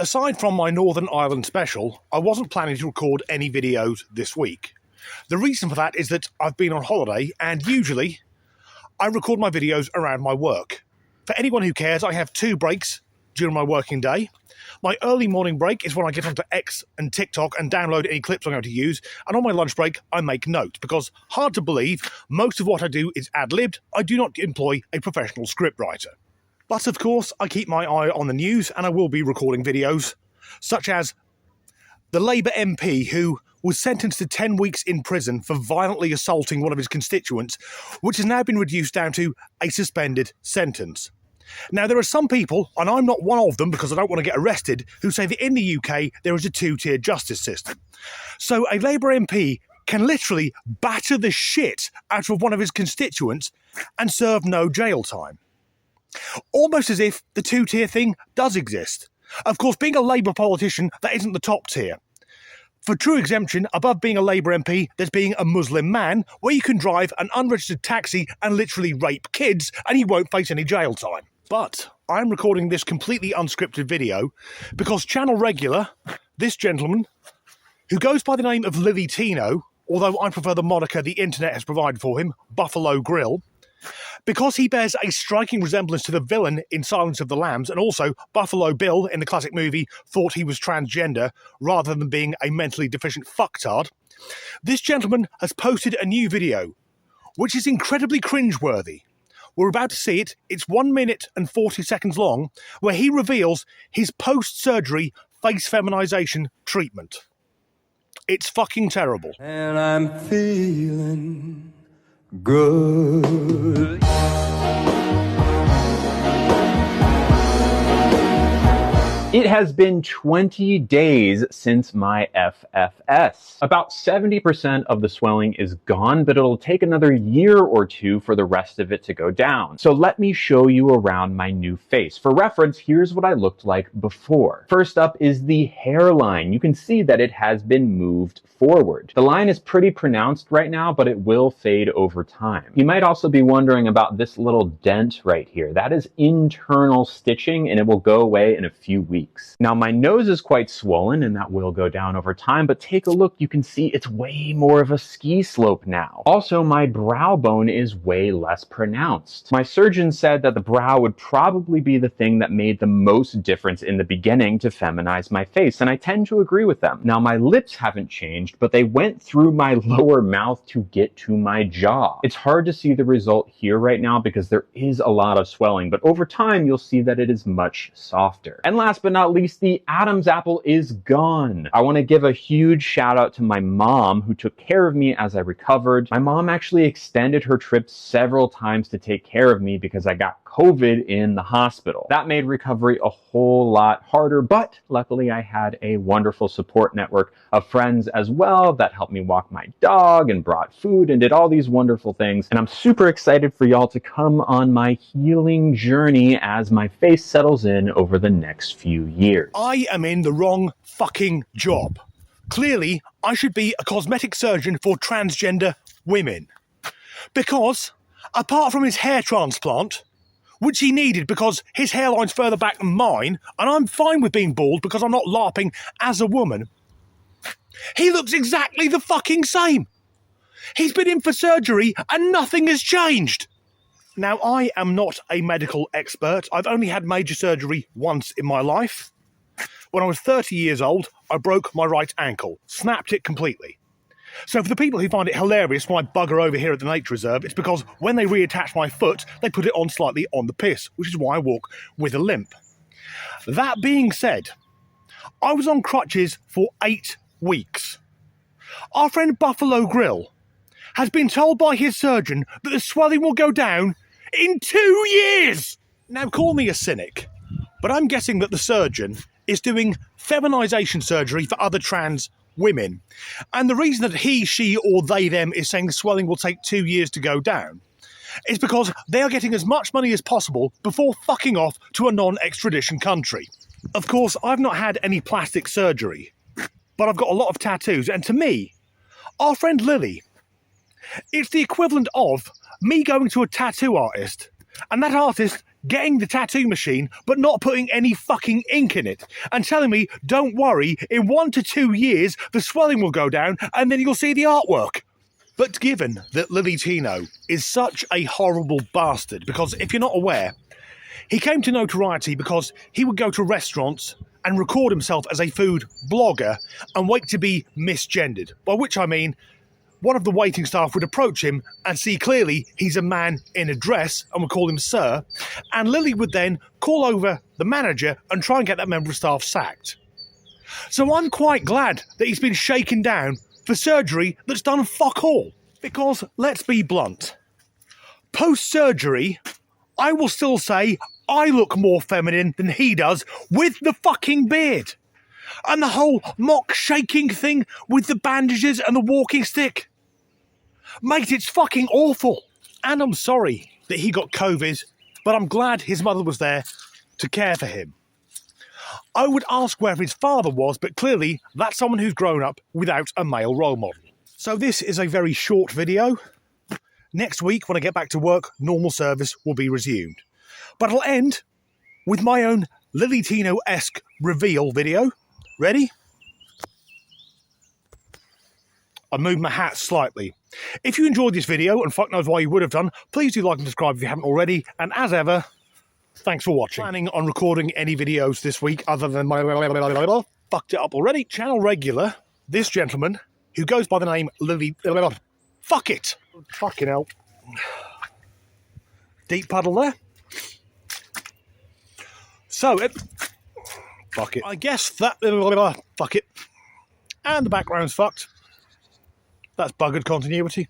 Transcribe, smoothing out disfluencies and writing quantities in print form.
Aside from my Northern Ireland special, I wasn't planning to record any videos this week. The reason for that is that I've been on holiday and usually I record my videos around my work. For anyone who cares, I have 2 breaks during my working day. My early morning break is when I get onto X and TikTok and download any clips I'm going to use, and on my lunch break I make notes, because, hard to believe, most of what I do is ad-libbed. I do not employ a professional scriptwriter. But of course I keep my eye on the news, and I will be recording videos, such as the Labour MP who was sentenced to 10 weeks in prison for violently assaulting one of his constituents, which has now been reduced down to a suspended sentence. Now, there are some people, and I'm not one of them because I don't want to get arrested, who say that in the UK there is a 2-tier justice system. So a Labour MP can literally batter the shit out of one of his constituents and serve no jail time. Almost as if the 2-tier thing does exist. Of course, being a Labour politician, that isn't the top tier. For true exemption, above being a Labour MP, there's being a Muslim man, where you can drive an unregistered taxi and literally rape kids, and you won't face any jail time. But I'm recording this completely unscripted video because channel regular, this gentleman, who goes by the name of Lily Tino, although I prefer the moniker the internet has provided for him, Buffalo Grill, because he bears a striking resemblance to the villain in Silence of the Lambs, and also Buffalo Bill in the classic movie thought he was transgender rather than being a mentally deficient fucktard, this gentleman has posted a new video, which is incredibly cringeworthy. We're about to see it. It's 1 minute and 40 seconds long, where he reveals his post-surgery face feminization treatment. It's fucking terrible. And I'm feeling good. It has been 20 days since my FFS. About 70% of the swelling is gone, but it'll take another year or 2 for the rest of it to go down. So let me show you around my new face. For reference, here's what I looked like before. First up is the hairline. You can see that it has been moved forward. The line is pretty pronounced right now, but it will fade over time. You might also be wondering about this little dent right here. That is internal stitching, and it will go away in a few weeks. Now, my nose is quite swollen, and that will go down over time, but take a look. You can see it's way more of a ski slope now. Also, my brow bone is way less pronounced. My surgeon said that the brow would probably be the thing that made the most difference in the beginning to feminize my face, and I tend to agree with them. Now, my lips haven't changed, but they went through my lower mouth to get to my jaw. It's hard to see the result here right now because there is a lot of swelling, but over time, you'll see that it is much softer. And last but not least, the Adam's apple is gone. I want to give a huge shout out to my mom who took care of me as I recovered. My mom actually extended her trip several times to take care of me because I got COVID in the hospital. That made recovery a whole lot harder, but luckily I had a wonderful support network of friends as well that helped me walk my dog and brought food and did all these wonderful things. And I'm super excited for y'all to come on my healing journey as my face settles in over the next few years. I am in the wrong fucking job. Clearly, I should be a cosmetic surgeon for transgender women. Because, apart from his hair transplant, which he needed because his hairline's further back than mine, and I'm fine with being bald because I'm not LARPing as a woman, he looks exactly the fucking same. He's been in for surgery and nothing has changed. Now, I am not a medical expert. I've only had major surgery once in my life. When I was 30 years old, I broke my right ankle, snapped it completely. So for the people who find it hilarious when I bugger over here at the nature reserve, it's because when they reattach my foot, they put it on slightly on the piss, which is why I walk with a limp. That being said, I was on crutches for 8 weeks. Our friend Buffalo Grill has been told by his surgeon that the swelling will go down in 2 years! Now, call me a cynic, but I'm guessing that the surgeon is doing feminization surgery for other trans women. And the reason that he, she, or they, them is saying the swelling will take 2 years to go down is because they are getting as much money as possible before fucking off to a non-extradition country. Of course, I've not had any plastic surgery, but I've got a lot of tattoos, and to me, our friend Lily, it's the equivalent of me going to a tattoo artist and that artist getting the tattoo machine but not putting any fucking ink in it, and telling me, don't worry, in 1 to 2 years the swelling will go down and then you'll see the artwork. But given that Lily Tino is such a horrible bastard, because if you're not aware, he came to notoriety because he would go to restaurants and record himself as a food blogger and wait to be misgendered, by which I mean one of the waiting staff would approach him and see clearly he's a man in a dress and would call him sir, and Lily would then call over the manager and try and get that member of staff sacked. So I'm quite glad that he's been shaken down for surgery that's done fuck all. Because, let's be blunt, post-surgery, I will still say I look more feminine than he does with the fucking beard. And the whole mock shaking thing with the bandages and the walking stick. Mate, it's fucking awful. And I'm sorry that he got COVID, but I'm glad his mother was there to care for him. I would ask where his father was, but clearly that's someone who's grown up without a male role model. So this is a very short video. Next week, when I get back to work, normal service will be resumed. But it'll end with my own Lily Tino-esque reveal video. Ready? I moved my hat slightly. If you enjoyed this video, and fuck knows why you would have done, please do like and subscribe if you haven't already. And as ever, thanks for watching. Planning on recording any videos this week other than my fucked it up already. Channel regular, this gentleman, who goes by the name Lily... Fuck it! Fucking hell. Deep puddle there. So, fuck it. I guess that... Fuck it. And the background's fucked. That's buggered continuity.